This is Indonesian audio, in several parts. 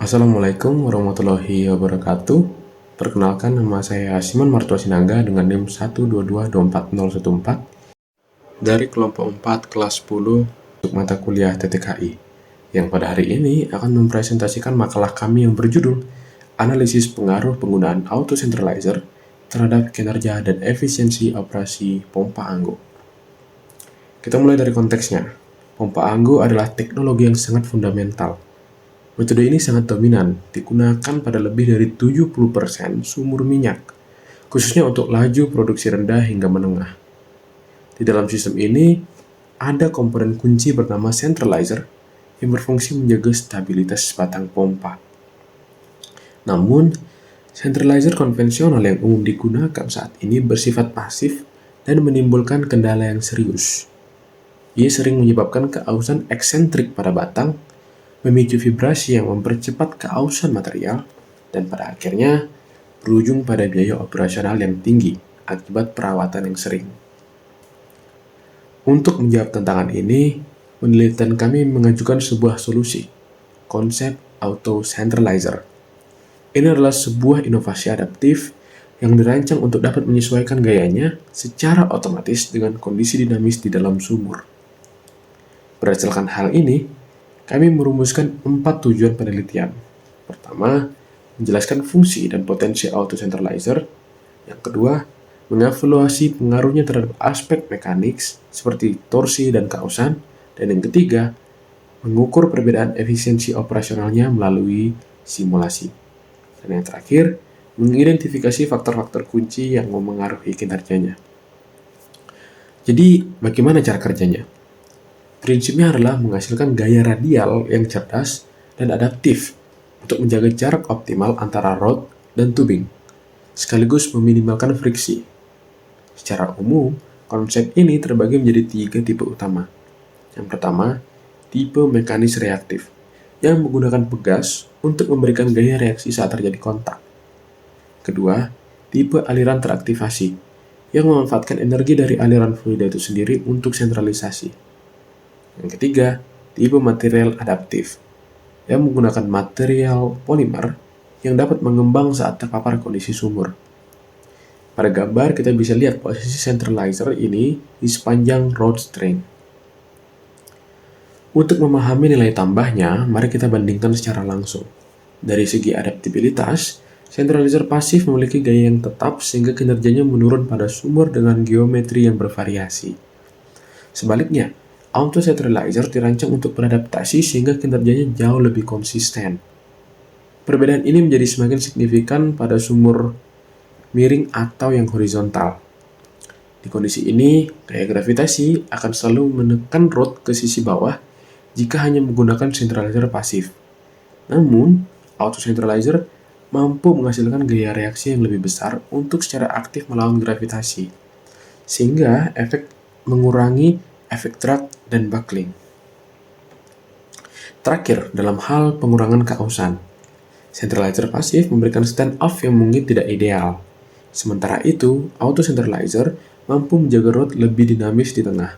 Assalamualaikum warahmatullahi wabarakatuh. Perkenalkan, nama saya Simon Martua Sinangga dengan NIM 122241014 dari kelompok 4 kelas 10 untuk mata kuliah TTKI, yang pada hari ini akan mempresentasikan makalah kami yang berjudul Analisis Pengaruh Penggunaan Auto Centralizer terhadap kinerja dan efisiensi operasi pompa anggo. Kita mulai dari konteksnya. Pompa anggo adalah teknologi yang sangat fundamental. Metode ini sangat dominan, digunakan pada lebih dari 70% sumur minyak, khususnya untuk laju produksi rendah hingga menengah. Di dalam sistem ini, ada komponen kunci bernama centralizer yang berfungsi menjaga stabilitas batang pompa. Namun, centralizer konvensional yang umum digunakan saat ini bersifat pasif dan menimbulkan kendala yang serius. Ia sering menyebabkan keausan eksentrik pada batang, memicu vibrasi yang mempercepat keausan material, dan pada akhirnya berujung pada biaya operasional yang tinggi akibat perawatan yang sering. Untuk menjawab tantangan ini, penelitian kami mengajukan sebuah solusi, konsep auto centralizer. Ini adalah sebuah inovasi adaptif yang dirancang untuk dapat menyesuaikan gayanya secara otomatis dengan kondisi dinamis di dalam sumur. Berdasarkan hal ini, kami merumuskan 4 tujuan penelitian. Pertama, menjelaskan fungsi dan potensi auto centralizer. Yang kedua, mengevaluasi pengaruhnya terhadap aspek mekanik seperti torsi dan keausan. Dan yang ketiga, mengukur perbedaan efisiensi operasionalnya melalui simulasi. Dan yang terakhir, mengidentifikasi faktor-faktor kunci yang memengaruhi kinerjanya. Jadi, bagaimana cara kerjanya? Prinsipnya adalah menghasilkan gaya radial yang cerdas dan adaptif untuk menjaga jarak optimal antara rod dan tubing, sekaligus meminimalkan friksi. Secara umum, konsep ini terbagi menjadi 3 tipe utama. Yang pertama, tipe mekanis reaktif, yang menggunakan pegas untuk memberikan gaya reaksi saat terjadi kontak. Kedua, tipe aliran teraktivasi, yang memanfaatkan energi dari aliran fluida itu sendiri untuk sentralisasi. Yang ketiga, tipe material adaptif, yang menggunakan material polimer yang dapat mengembang saat terpapar kondisi sumur. Pada gambar, kita bisa lihat posisi centralizer ini di sepanjang rod string. Untuk memahami nilai tambahnya, mari kita bandingkan secara langsung. Dari segi adaptabilitas, centralizer pasif memiliki gaya yang tetap sehingga kinerjanya menurun pada sumur dengan geometri yang bervariasi. Sebaliknya, auto centralizer dirancang untuk beradaptasi sehingga kinerjanya jauh lebih konsisten. Perbedaan ini menjadi semakin signifikan pada sumur miring atau yang horizontal. Di kondisi ini, gaya gravitasi akan selalu menekan rod ke sisi bawah jika hanya menggunakan centralizer pasif. Namun, auto centralizer mampu menghasilkan gaya reaksi yang lebih besar untuk secara aktif melawan gravitasi, sehingga mengurangi efek drag dan buckling. Terakhir, dalam hal pengurangan keausan, centralizer pasif memberikan stand-off yang mungkin tidak ideal. Sementara itu, auto centralizer mampu menjaga rod lebih dinamis di tengah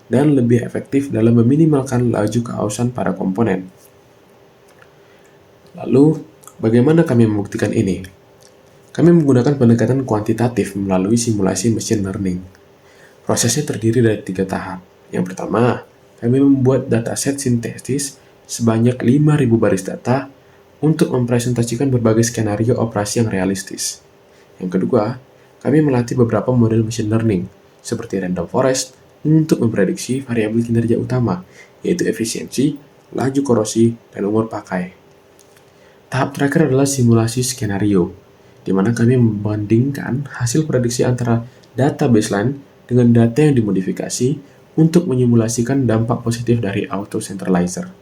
dan lebih efektif dalam meminimalkan laju keausan pada komponen. Lalu, bagaimana kami membuktikan ini? Kami menggunakan pendekatan kuantitatif melalui simulasi machine learning. Prosesnya terdiri dari 3 tahap. Yang pertama, kami membuat dataset sintetis sebanyak 5.000 baris data untuk mempresentasikan berbagai skenario operasi yang realistis. Yang kedua, kami melatih beberapa model machine learning, seperti random forest, untuk memprediksi variabel kinerja utama, yaitu efisiensi, laju korosi, dan umur pakai. Tahap terakhir adalah simulasi skenario, di mana kami membandingkan hasil prediksi antara data baseline dengan data yang dimodifikasi untuk menyimulasikan dampak positif dari auto centralizer.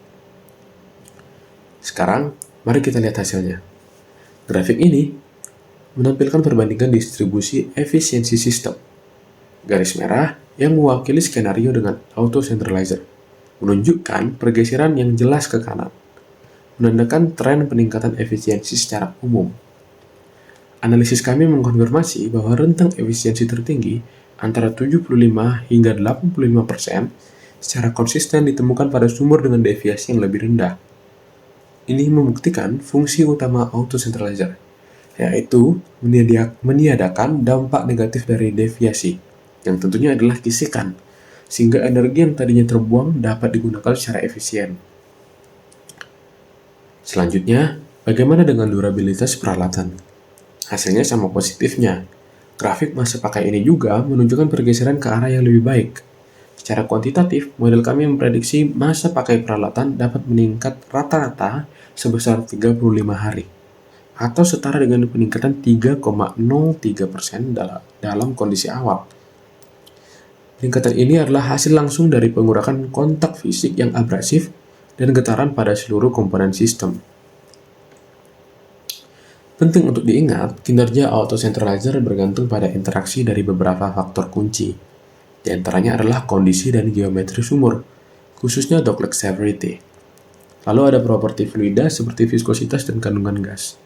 Sekarang, mari kita lihat hasilnya. Grafik ini menampilkan perbandingan distribusi efisiensi sistem. Garis merah yang mewakili skenario dengan auto centralizer menunjukkan pergeseran yang jelas ke kanan, menandakan tren peningkatan efisiensi secara umum. Analisis kami mengkonfirmasi bahwa rentang efisiensi tertinggi antara 75 hingga 85% secara konsisten ditemukan pada sumur dengan deviasi yang lebih rendah. Ini membuktikan fungsi utama auto centralizer, yaitu meniadakan dampak negatif dari deviasi, yang tentunya adalah gesekan, sehingga energi yang tadinya terbuang dapat digunakan secara efisien. Selanjutnya, bagaimana dengan durabilitas peralatan? Hasilnya sama positifnya. Grafik masa pakai ini juga menunjukkan pergeseran ke arah yang lebih baik. Secara kuantitatif, model kami memprediksi masa pakai peralatan dapat meningkat rata-rata sebesar 35 hari, atau setara dengan peningkatan 3,03% dalam kondisi awal. Peningkatan ini adalah hasil langsung dari pengurangan kontak fisik yang abrasif dan getaran pada seluruh komponen sistem. Penting untuk diingat, kinerja auto centralizer bergantung pada interaksi dari beberapa faktor kunci. Di antaranya adalah kondisi dan geometri sumur, khususnya droplet severity. Lalu ada properti fluida seperti viskositas dan kandungan gas.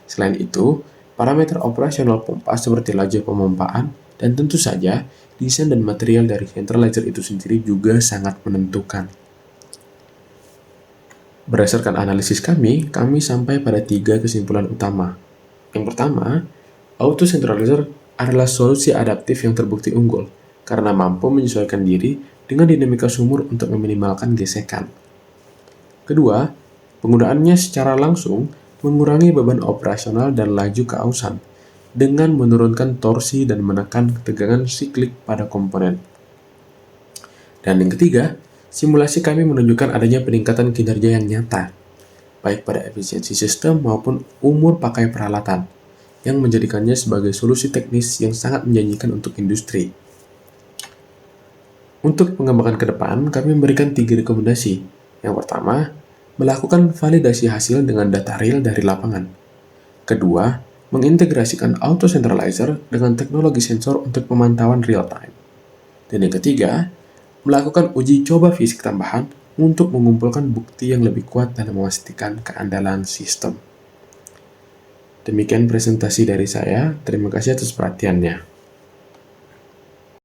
Selain itu, parameter operasional pompa seperti laju pemompaan, dan tentu saja, desain dan material dari centralizer itu sendiri juga sangat menentukan. Berdasarkan analisis kami sampai pada 3 kesimpulan utama. Yang pertama, auto centralizer adalah solusi adaptif yang terbukti unggul, karena mampu menyesuaikan diri dengan dinamika sumur untuk meminimalkan gesekan. Kedua, penggunaannya secara langsung mengurangi beban operasional dan laju keausan, dengan menurunkan torsi dan menekan ketegangan siklik pada komponen. Dan yang ketiga, simulasi kami menunjukkan adanya peningkatan kinerja yang nyata, baik pada efisiensi sistem maupun umur pakai peralatan, yang menjadikannya sebagai solusi teknis yang sangat menjanjikan untuk industri. Untuk pengembangan ke depan, kami memberikan 3 rekomendasi. Yang pertama, melakukan validasi hasil dengan data real dari lapangan. Kedua, mengintegrasikan auto centralizer dengan teknologi sensor untuk pemantauan real time. Dan yang ketiga, melakukan uji coba fisik tambahan untuk mengumpulkan bukti yang lebih kuat dan memastikan keandalan sistem. Demikian presentasi dari saya. Terima kasih atas perhatiannya.